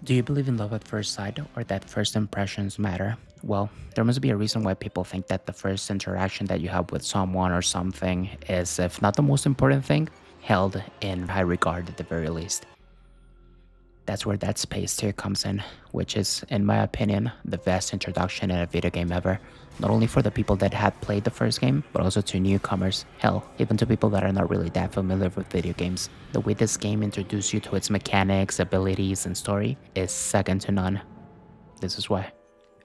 Do you believe in love at first sight or that first impressions matter? Well, there must be a reason why people think that the first interaction that you have with someone or something is, if not the most important thing, held in high regard at the very least. That's where That Space 2 comes in, which is, in my opinion, the best introduction in a video game ever. Not only for the people that had played the first game, but also to newcomers. Hell, even to people that are not really that familiar with video games. The way this game introduces you to its mechanics, abilities, and story is second to none. This is why.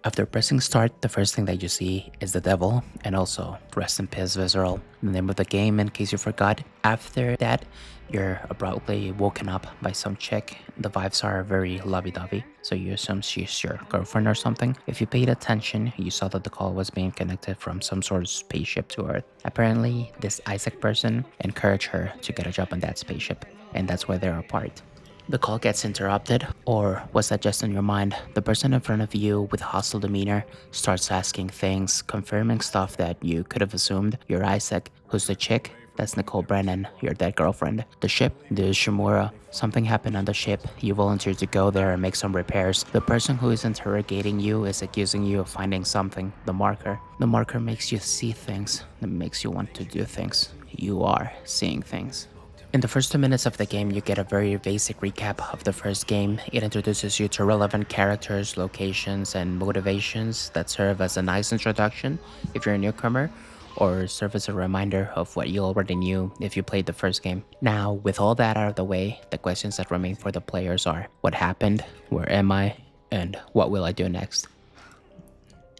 After pressing start, the first thing that you see is the devil, and also rest in peace Visceral, the name of the game in case you forgot. After that, you're abruptly woken up by some chick. The vibes are very lovey-dovey, so you assume she's your girlfriend or something. If you paid attention, you saw that the call was being connected from some sort of spaceship to Earth. Apparently, this Isaac person encouraged her to get a job on that spaceship, and that's why they're apart. The call gets interrupted, or was that just in your mind? The person in front of you with hostile demeanor starts asking things, confirming stuff that you could have assumed. You're Isaac. Who's the chick? That's Nicole Brennan, your dead girlfriend. The ship? The Shimura. Something happened on the ship. You volunteered to go there and make some repairs. The person who is interrogating you is accusing you of finding something, the marker. The marker makes you see things. It makes you want to do things. You are seeing things. In the first 2 minutes of the game, you get a very basic recap of the first game. It introduces you to relevant characters, locations, and motivations that serve as a nice introduction if you're a newcomer, or serve as a reminder of what you already knew if you played the first game. Now, with all that out of the way, the questions that remain for the players are: what happened, where am I, and what will I do next?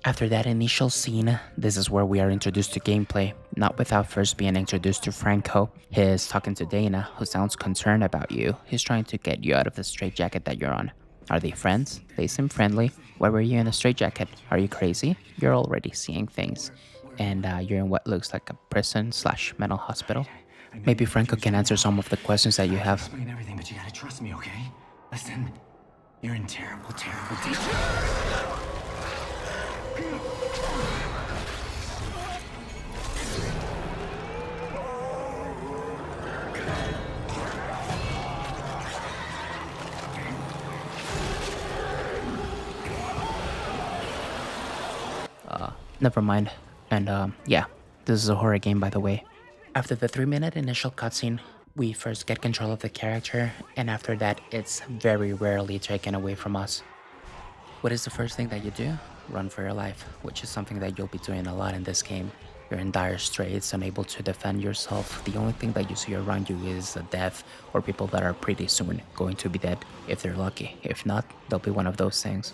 After that initial scene, this is where we are introduced to gameplay, not without first being introduced to Franco. He's talking to Dana, who sounds concerned about you. He's trying to get you out of the straitjacket that you're on. Are they friends? They seem friendly. Why were you in a straitjacket? Are you crazy? You're already seeing things. And you're in what looks like a prison/mental hospital. Maybe Franco can answer some of the questions that you have. Explain everything, but you gotta trust me, okay? Listen, you're in terrible danger. Never mind. And yeah, this is a horror game, by the way. After the 3-minute initial cutscene, we first get control of the character, and after that, it's very rarely taken away from us. What is the first thing that you do? Run for your life, which is something that you'll be doing a lot in this game. You're in dire straits, unable to defend yourself. The only thing that you see around you is death, or people that are pretty soon going to be dead, if they're lucky. If not, they'll be one of those things.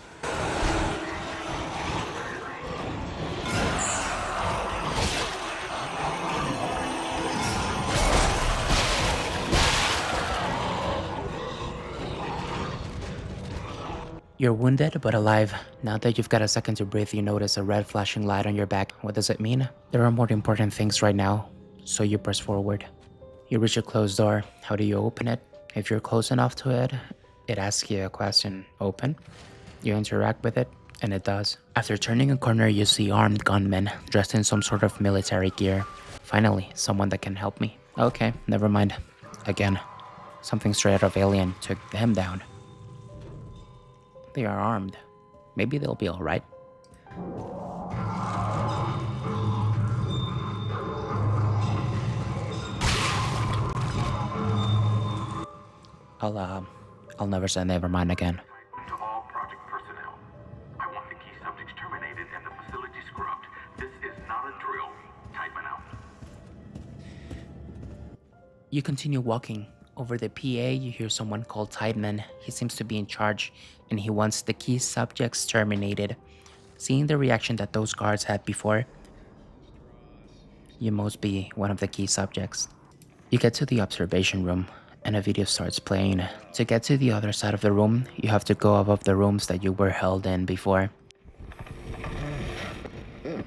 You're wounded but alive. Now that you've got a second to breathe, you notice a red flashing light on your back. What does it mean? There are more important things right now, so you press forward. You reach a closed door. How do you open it? If you're close enough to it, it asks you a question. Open? You interact with it, and it does. After turning a corner, you see armed gunmen dressed in some sort of military gear. Finally, someone that can help me. Okay, never mind. Again, something straight out of Alien took them down. They are armed. Maybe they'll be alright. I'll never say never mind again. To all project personnel, I want the key subjects terminated and the facility scrubbed. This is not a drill. Tightman out. You continue walking. Over the PA, you hear someone called Tideman. He seems to be in charge, and he wants the key subjects terminated. Seeing the reaction that those guards had before, you must be one of the key subjects. You get to the observation room, and a video starts playing. To get to the other side of the room, you have to go above the rooms that you were held in before. The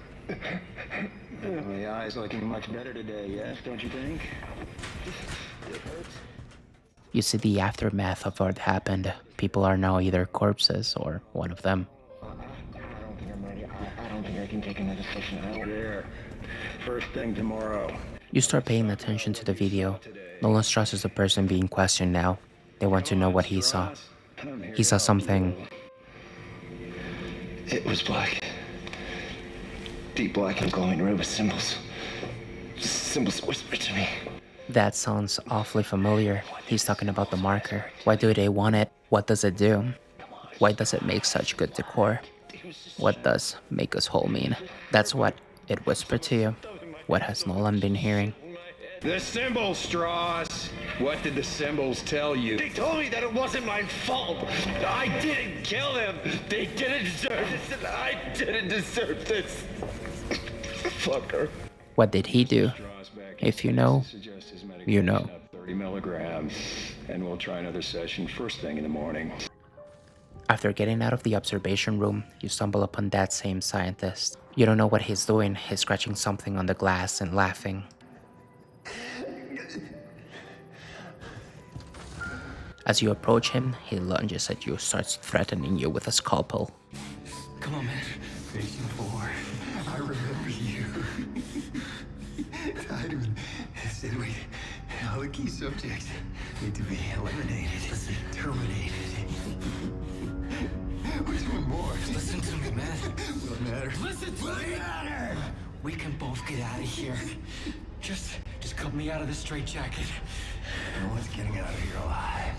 eye's looking much better today, yes, don't you think? You see the aftermath of what happened. People are now either corpses or one of them. I don't think I'm ready. I don't think I can take another session out there. First thing tomorrow. You start paying attention to the video. Nolan Strauss is the person being questioned now. They want to know what he saw. He saw something. It was black. Deep black and glowing red with symbols. Symbols whispered to me. That sounds awfully familiar. He's talking about the marker. Why do they want it? What does it do? Why does it make such good decor? What does make us whole mean? That's what it whispered to you. What has Nolan been hearing? The symbols, Strauss. What did the symbols tell you? They told me that it wasn't my fault. I didn't kill them. They didn't deserve this, and I didn't deserve this. Fucker. What did he do? If you know, you know. 30 milligrams, and we'll try another session first thing in the morning. After getting out of the observation room, you stumble upon that same scientist. You don't know what he's doing. He's scratching something on the glass and laughing. As you approach him, he lunges at you, starts threatening you with a scalpel. Come on, man. Patient 4. I remember you. Tied him and said we all the key subjects need to be eliminated. Listen, terminated. Which one more? Listen to me, man. What matters? Listen to me! Matter? We can both get out of here. Just cut me out of this straitjacket. No one's getting out of here alive.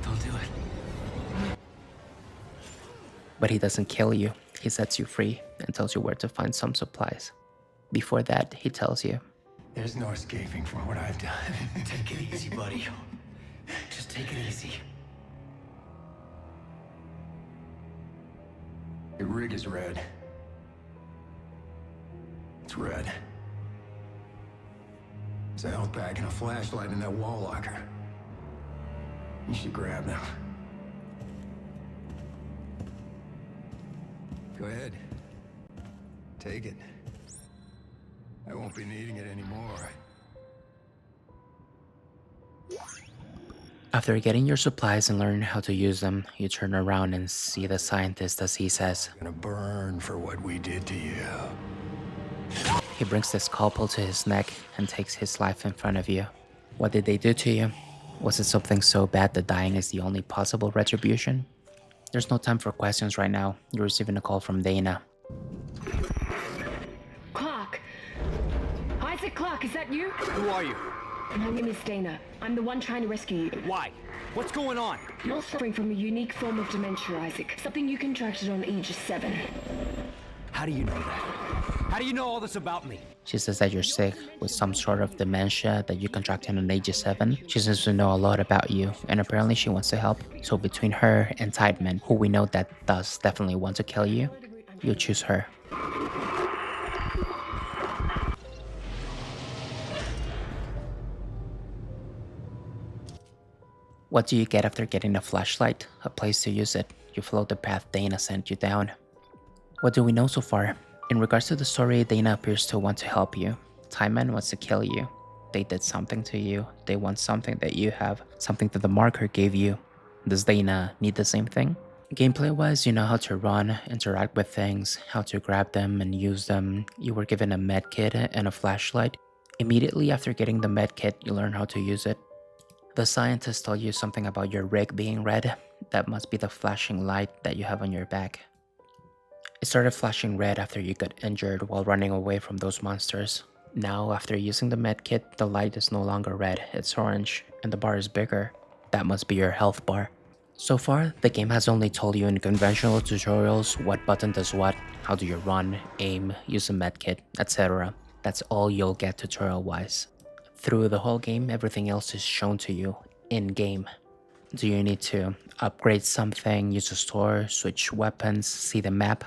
Don't do it. But he doesn't kill you. He sets you free and tells you where to find some supplies. Before that, he tells you, There's no escaping from what I've done. Take it easy, buddy. Just take it easy. Your rig is red. It's red. There's a health pack and a flashlight in that wall locker. You should grab them. Go ahead. Take it. I won't be needing it anymore. after getting your supplies and learning how to use them, you turn around and see the scientist as he says, Gonna burn for what we did to you. he brings the scalpel to his neck and takes his life in front of you. What did they do to you? Was it something so bad that dying is the only possible retribution? There's no time for questions right now. You're receiving a call from Dana. Clark! Isaac Clark, is that you? Who are you? My name is Dana. I'm the one trying to rescue you. Why? What's going on? You're suffering from a unique form of dementia, Isaac. Something you contracted on Aegis 7. How do you know that? How do you know all this about me? She says that you're sick with some sort of dementia that you contracted on Aegis 7. She seems to know a lot about you, and apparently she wants to help. So between her and Tideman, who we know that does definitely want to kill you, you choose her. What do you get after getting a flashlight? A place to use it. You follow the path Dana sent you down. What do we know so far? In regards to the story, Dana appears to want to help you. Tideman wants to kill you. They did something to you. They want something that you have, something that the marker gave you. Does Dana need the same thing? Gameplay-wise, you know how to run, interact with things, how to grab them and use them. You were given a medkit and a flashlight. Immediately after getting the medkit, you learn how to use it. The scientist told you something about your rig being red. That must be the flashing light that you have on your back. It started flashing red after you got injured while running away from those monsters. Now, after using the medkit, the light is no longer red, it's orange, and the bar is bigger. That must be your health bar. So far, the game has only told you in conventional tutorials what button does what, how do you run, aim, use a medkit, etc. That's all you'll get tutorial-wise. Through the whole game, everything else is shown to you in-game. Do you need to upgrade something, use a store, switch weapons, see the map?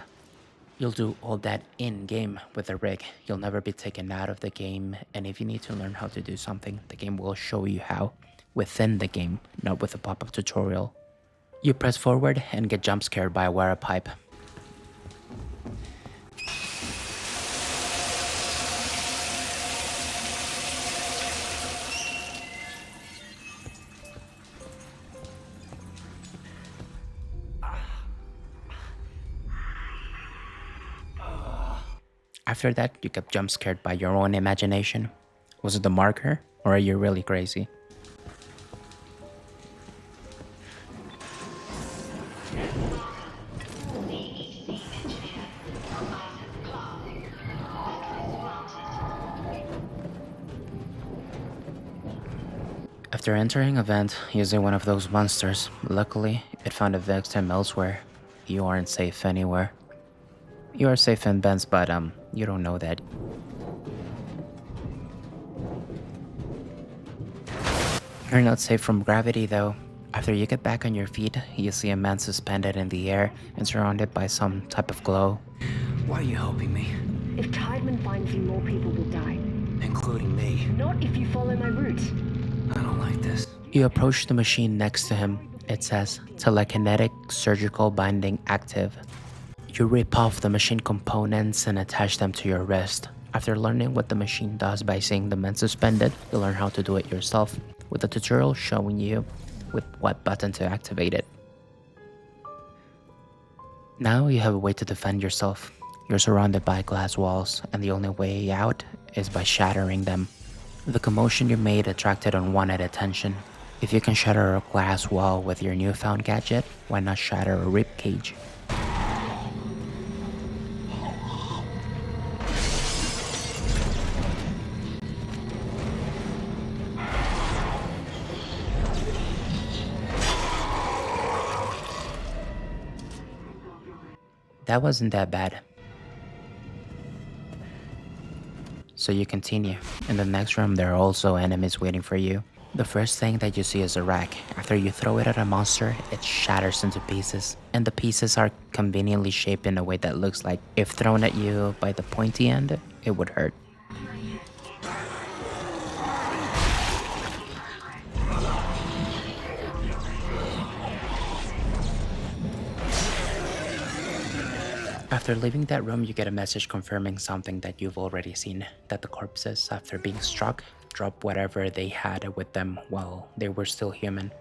You'll do all that in-game with the rig. You'll never be taken out of the game, and if you need to learn how to do something, the game will show you how. Within the game, not with a pop-up tutorial. You press forward and get jump scared by a wire pipe. After that, you get jump scared by your own imagination. Was it the marker, or are you really crazy? After entering a vent using one of those monsters, luckily it found a victim elsewhere. You aren't safe anywhere. You are safe in vents, but you don't know that. You're not safe from gravity though. After you get back on your feet, you see a man suspended in the air and surrounded by some type of glow. Why are you helping me? If Tideman finds you, more people will die. Including me. Not if you follow my route. I don't like this. You approach the machine next to him. It says, telekinetic surgical binding active. You rip off the machine components and attach them to your wrist. After learning what the machine does by seeing the men suspended, you learn how to do it yourself, with a tutorial showing you with what button to activate it. Now you have a way to defend yourself. You're surrounded by glass walls, and the only way out is by shattering them. The commotion you made attracted unwanted attention. If you can shatter a glass wall with your newfound gadget, why not shatter a rib cage? That wasn't that bad. So you continue. In the next room, there are also enemies waiting for you. The first thing that you see is a rack. After you throw it at a monster, it shatters into pieces. And the pieces are conveniently shaped in a way that looks like if thrown at you by the pointy end, it would hurt. After leaving that room, you get a message confirming something that you've already seen, that the corpses, after being struck, drop whatever they had with them while they were still human.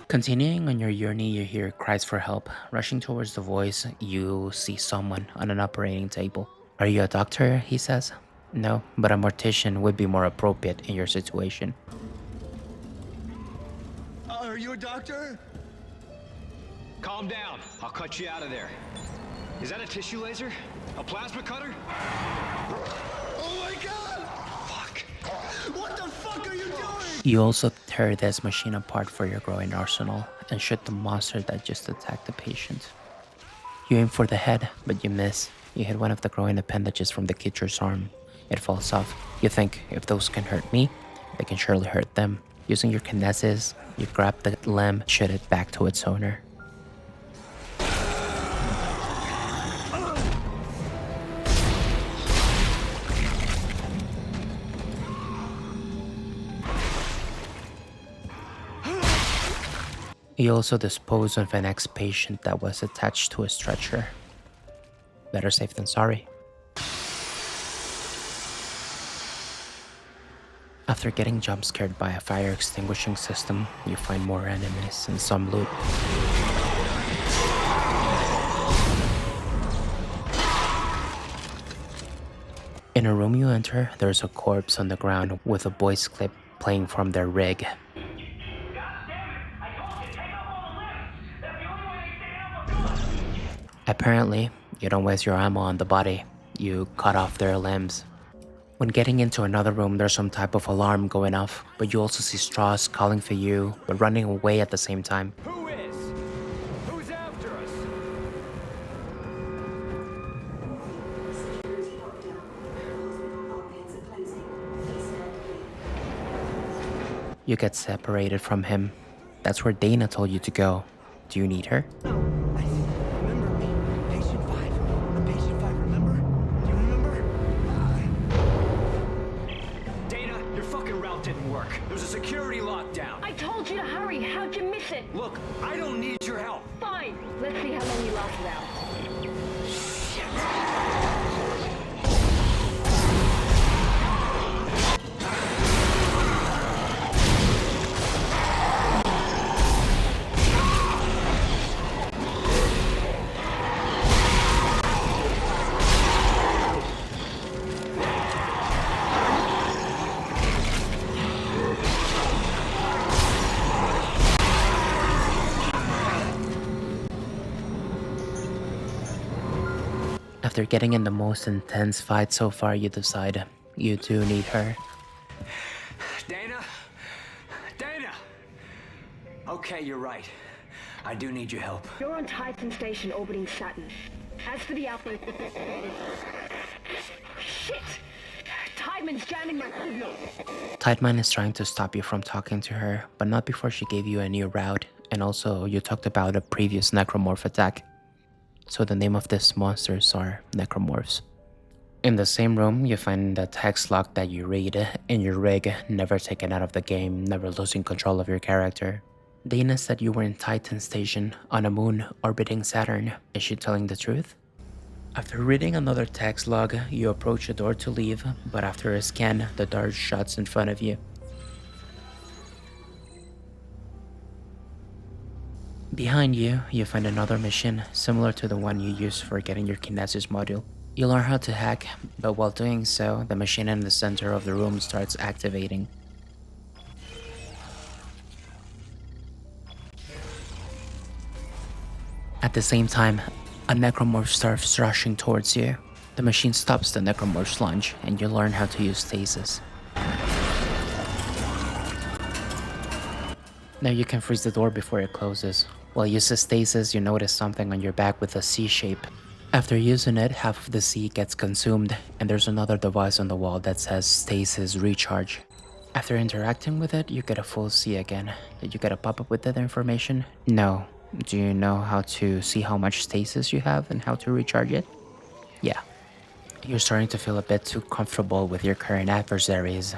Continuing on your journey, you hear cries for help. Rushing towards the voice, you see someone on an operating table. Are you a doctor? He says. No, but a mortician would be more appropriate in your situation. Are you a doctor? Calm down. I'll cut you out of there. Is that a tissue laser? A plasma cutter? Oh my god! Fuck! What the fuck are you doing? You also tear this machine apart for your growing arsenal and shoot the monster that just attacked the patient. You aim for the head, but you miss. You hit one of the growing appendages from the creature's arm. It falls off. You think, if those can hurt me, they can surely hurt them. Using your kinesis, you grab the limb, shoot it back to its owner. You also dispose of an ex-patient that was attached to a stretcher. Better safe than sorry. After getting jump scared by a fire extinguishing system, you find more enemies and some loot. In a room you enter, there's a corpse on the ground with a voice clip playing from their rig. Apparently, you don't waste your ammo on the body, you cut off their limbs. When getting into another room, there's some type of alarm going off, but you also see Strauss calling for you, but running away at the same time. Who is? Who's after us? You get separated from him. That's where Dana told you to go. Do you need her? Remember me? Patient 5. I'm patient 5, remember? Do you remember? Dana, your fucking route didn't work. There was a security lockdown. I told you to hurry. How'd you miss it? Look, I don't need your help. Fine. Let's see how long you last without. After getting in the most intense fight so far, you decide you do need her. Dana? Dana! Okay, you're right. I do need your help. You're on Titan Station orbiting Saturn. As for the outbreak... Shit! Tideman's jamming my signal. Tideman is trying to stop you from talking to her, but not before she gave you a new route, and also you talked about a previous necromorph attack. So the name of these monsters are necromorphs. In the same room, you find the text log that you read in your rig, never taken out of the game, never losing control of your character. Dana said you were in Titan Station, on a moon orbiting Saturn. Is she telling the truth? After reading another text log, you approach the door to leave, but after a scan, the door shuts in front of you. Behind you, you find another mission, similar to the one you used for getting your kinesis module. You learn how to hack, but while doing so, the machine in the center of the room starts activating. At the same time, a necromorph starts rushing towards you. The machine stops the necromorph's lunge, and you learn how to use stasis. Now you can freeze the door before it closes. While you use stasis, you notice something on your back with a C shape. After using it, half of the C gets consumed, and there's another device on the wall that says stasis recharge. After interacting with it, you get a full C again. Did you get a pop-up with that information? No. Do you know how to see how much stasis you have and how to recharge it? Yeah. You're starting to feel a bit too comfortable with your current adversaries.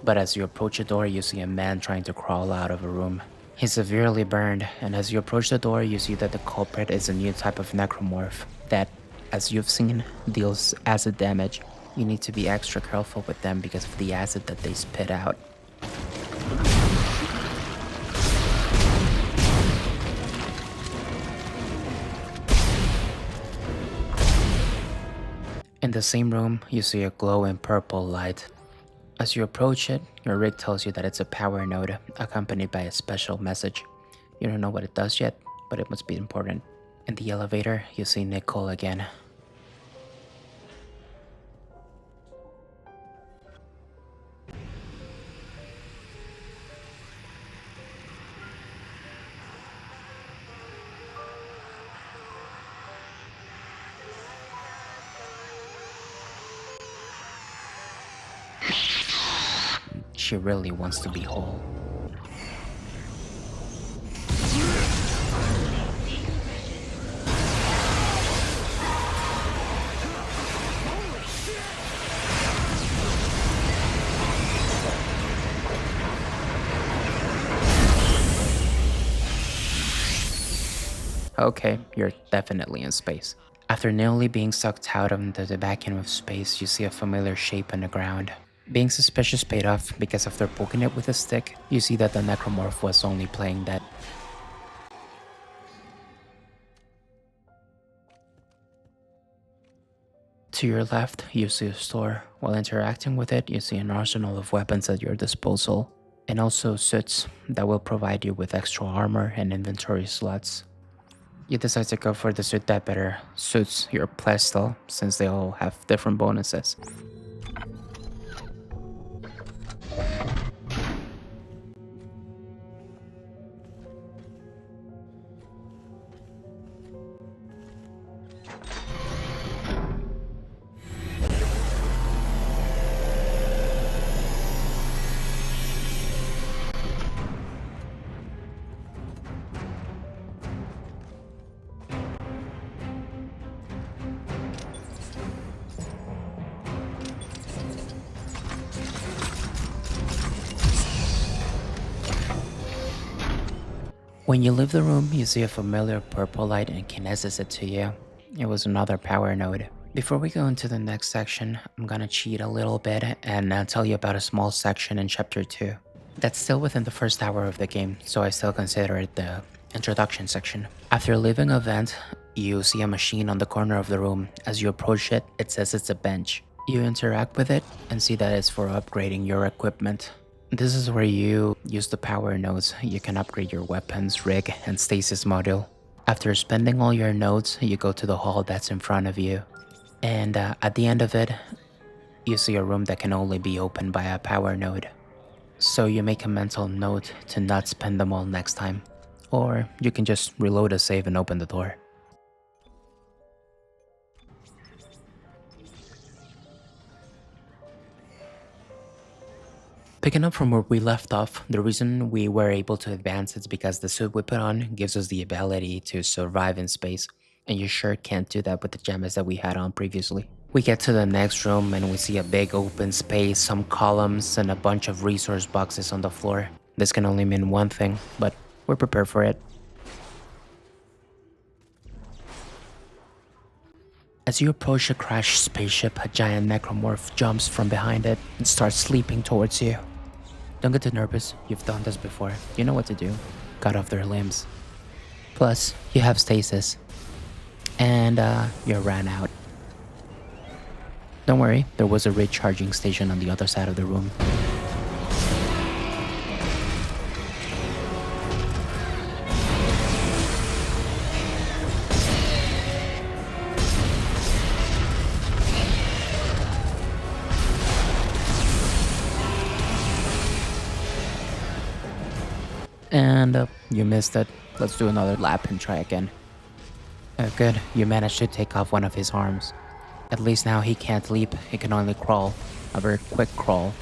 But as you approach the door, you see a man trying to crawl out of a room. He's severely burned, and as you approach the door, you see that the culprit is a new type of necromorph that, as you've seen, deals acid damage. You need to be extra careful with them because of the acid that they spit out. In the same room, you see a glowing purple light. As you approach it, your rig tells you that it's a power node, accompanied by a special message. You don't know what it does yet, but it must be important. In the elevator, you see Nicole again. She really wants to be whole. Okay, you're definitely in space. After nearly being sucked out into the vacuum of space, you see a familiar shape on the ground. Being suspicious paid off because after poking it with a stick, you see that the necromorph was only playing dead. To your left, you see a store. While interacting with it, you see an arsenal of weapons at your disposal, and also suits that will provide you with extra armor and inventory slots. You decide to go for the suit that better suits your playstyle, since they all have different bonuses. When you leave the room, you see a familiar purple light and kinesis it to you. It was another power node. Before we go into the next section, I'm gonna cheat a little bit and tell you about a small section in chapter 2. That's still within the first hour of the game, so I still consider it the introduction section. After leaving a vent, you see a machine on the corner of the room. As you approach it, it says it's a bench. You interact with it and see that it's for upgrading your equipment. This is where you use the power nodes. You can upgrade your weapons, rig, and stasis module. After spending all your nodes, you go to the hall that's in front of you. And at the end of it, you see a room that can only be opened by a power node. So you make a mental note to not spend them all next time. Or you can just reload a save and open the door. Picking up from where we left off, the reason we were able to advance is because the suit we put on gives us the ability to survive in space, and you sure can't do that with the jammies that we had on previously. We get to the next room and we see a big open space, some columns, and a bunch of resource boxes on the floor. This can only mean one thing, but we're prepared for it. As you approach the crashed spaceship, a giant necromorph jumps from behind it and starts leaping towards you. Don't get too nervous, you've done this before. You know what to do. Cut off their limbs. Plus, you have stasis. And you ran out. Don't worry, there was a recharging station on the other side of the room. And you missed it. Let's do another lap and try again. Good, you managed to take off one of his arms. At least now he can't leap, he can only crawl. A very quick crawl.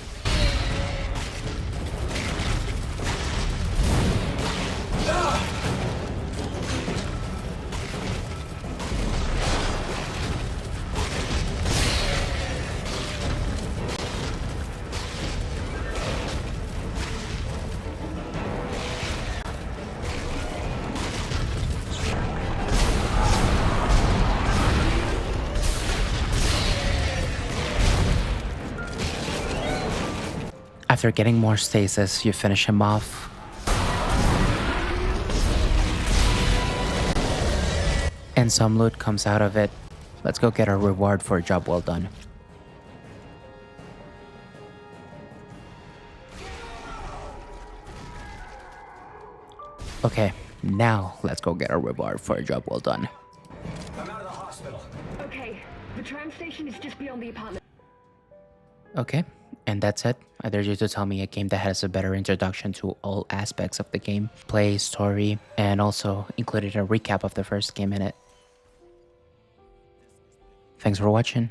After getting more stasis, you finish him off. And some loot comes out of it. Let's go get our reward for a job well done. Okay, now let's go get our reward for a job well done. I'm out of the hospital. Okay, the tram station is just beyond the apartment. Okay, and that's it. I dare you to tell me a game that has a better introduction to all aspects of the game, play, story, and also included a recap of the first game in it. Thanks for watching.